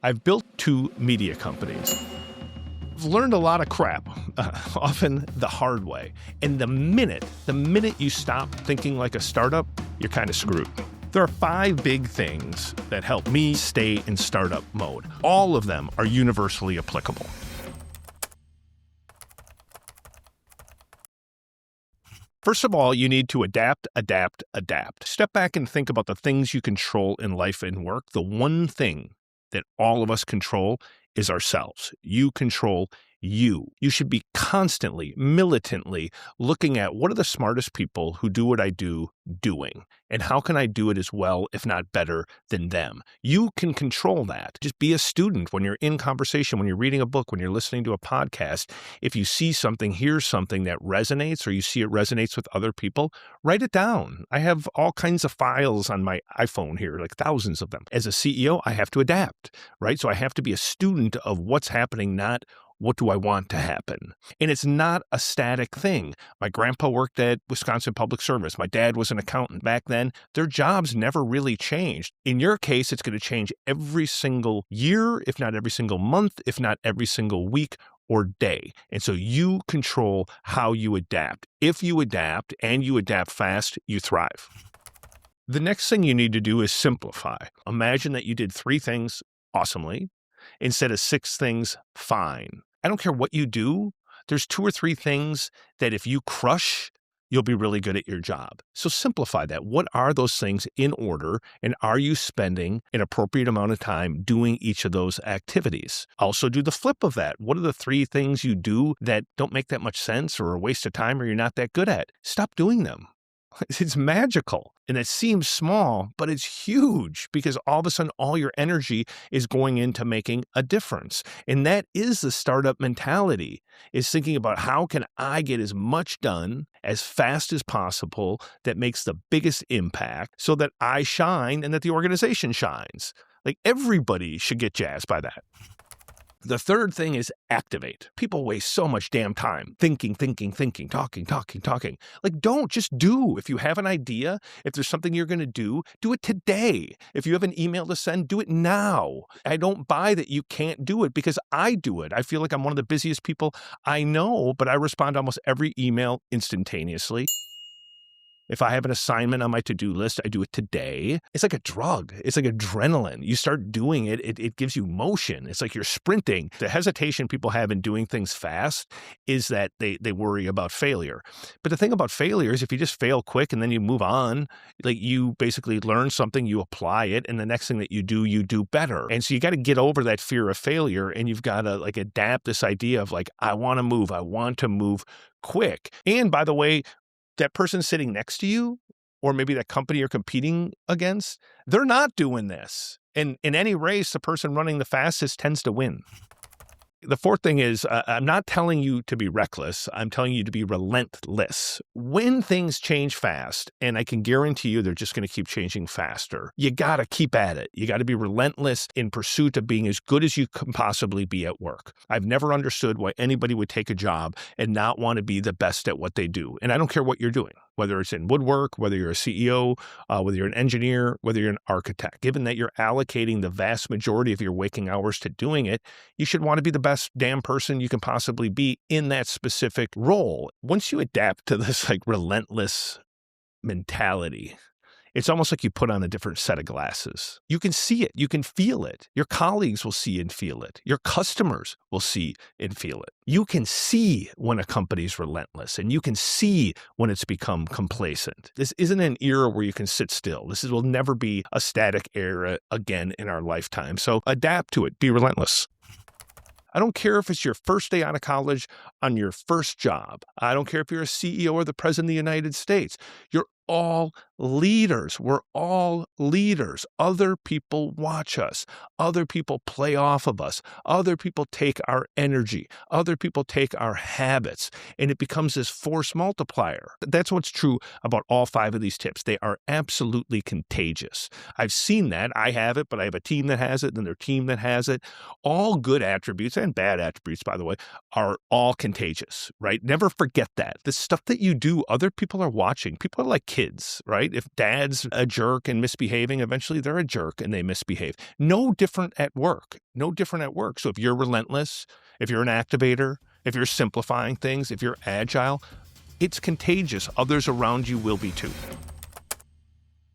I've built 2 media companies. I've learned a lot of crap, often the hard way. And the minute you stop thinking like a startup, you're kind of screwed. There are 5 big things that help me stay in startup mode. All of them are universally applicable. First of all, you need to adapt. Step back and think about the things you control in life and work. The one thing that all of us control is ourselves. You control you. You should be constantly, militantly looking at what are the smartest people who do what I do doing, and how can I do it as well, if not better, than them? You can control that. Just be a student when you're in conversation, when you're reading a book, when you're listening to a podcast. If you see something, hear something that resonates, or you see it resonates with other people, write it down. I have all kinds of files on my iPhone here, like thousands of them. As a CEO, I have to adapt, right? So I have to be a student of what's happening, not what do I want to happen? And it's not a static thing. My grandpa worked at Wisconsin Public Service. My dad was an accountant. Back then, their jobs never really changed. In your case, it's going to change every single year, if not every single month, if not every single week or day. And so you control how you adapt. If you adapt and you adapt fast, you thrive. The next thing you need to do is simplify. Imagine that you did 3 things awesomely instead of 6 things fine. I don't care what you do. There's 2 or 3 things that if you crush, you'll be really good at your job. So simplify that. What are those things in order? And are you spending an appropriate amount of time doing each of those activities? Also do the flip of that. What are the 3 things you do that don't make that much sense or a waste of time or you're not that good at? Stop doing them. It's magical. And it seems small, but it's huge because all of a sudden, all your energy is going into making a difference. And that is the startup mentality, is thinking about how can I get as much done as fast as possible that makes the biggest impact so that I shine and that the organization shines. Like everybody should get jazzed by that. The third thing is activate. People waste so much damn time thinking, talking. Like, don't just do. If you have an idea, if there's something you're going to do it today. If you have an email to send, do it now. I don't buy that you can't do it because I do it. I feel like I'm one of the busiest people I know, but I respond to almost every email instantaneously. If I have an assignment on my to-do list, I do it today. It's like a drug. It's like adrenaline. You start doing it, it gives you motion. It's like you're sprinting. The hesitation people have in doing things fast is that they worry about failure. But the thing about failure is if you just fail quick and then you move on, like you basically learn something, you apply it, and the next thing that you do better. And so you got to get over that fear of failure, and you've got to like adapt this idea of like, I want to move quick. And by the way, that person sitting next to you, or maybe that company you're competing against, they're not doing this. And in any race, the person running the fastest tends to win. The fourth thing is, I'm not telling you to be reckless. I'm telling you to be relentless. When things change fast, and I can guarantee you they're just going to keep changing faster, you got to keep at it. You got to be relentless in pursuit of being as good as you can possibly be at work. I've never understood why anybody would take a job and not want to be the best at what they do. And I don't care what you're doing, whether it's in woodwork, whether you're a CEO, whether you're an engineer, whether you're an architect. Given that you're allocating the vast majority of your waking hours to doing it, you should want to be the best damn person you can possibly be in that specific role. Once you adapt to this like relentless mentality, it's almost like you put on a different set of glasses. You can see it. You can feel it. Your colleagues will see and feel it. Your customers will see and feel it. You can see when a company's relentless, and you can see when it's become complacent. This isn't an era where you can sit still. Will never be a static era again in our lifetime. So adapt to it. Be relentless. I don't care if it's your first day out of college on your first job. I don't care if you're a CEO or the President of the United States. You're all leaders. We're all leaders. Other people watch us. Other people play off of us. Other people take our energy. Other people take our habits. And it becomes this force multiplier. That's what's true about all 5 of these tips. They are absolutely contagious. I've seen that. I have it, but I have a team that has it, and their team that has it. All good attributes and bad attributes, by the way, are all contagious, right? Never forget that. The stuff that you do, other people are watching. People are like kids, right? If dad's a jerk and misbehaving, eventually they're a jerk and they misbehave. No different at work. No different at work. So if you're relentless, if you're an activator, if you're simplifying things, if you're agile, it's contagious. Others around you will be too.